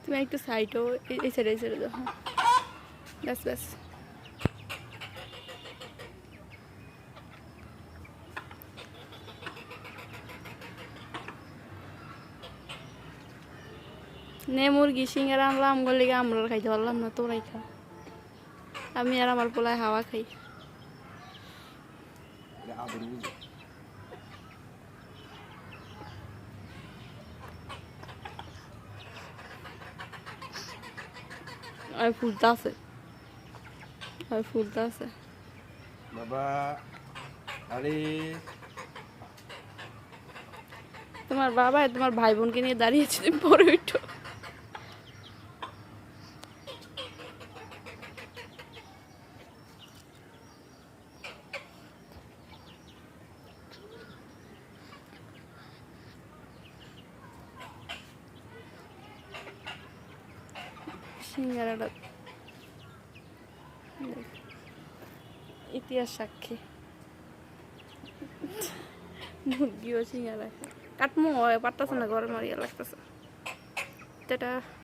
তুমি একটু সাইডও এই সাইডে দাও। হ্যাঁ ব্যাস ব্যাস। নে মুরগি সিঙ্গারা আনলাম গলে আমরা খাইতে পারলাম না, তোরাই খা। আমি আর আমার পোলায় হাওয়া খাই। আর ফুলটা আছে, আর ফুলটা আছে বাবা। আরে তোমার বাবা তোমার ভাই বোনকে নিয়ে দাঁড়িয়েছে, তুমি পরে উঠো। সিঙ্গারাটা ইতিহাস সাক্ষী। মুরগিও সিঙ্গারা কাটমো পারতাছে না, গরম মারিয়া লাগতেছে। এটা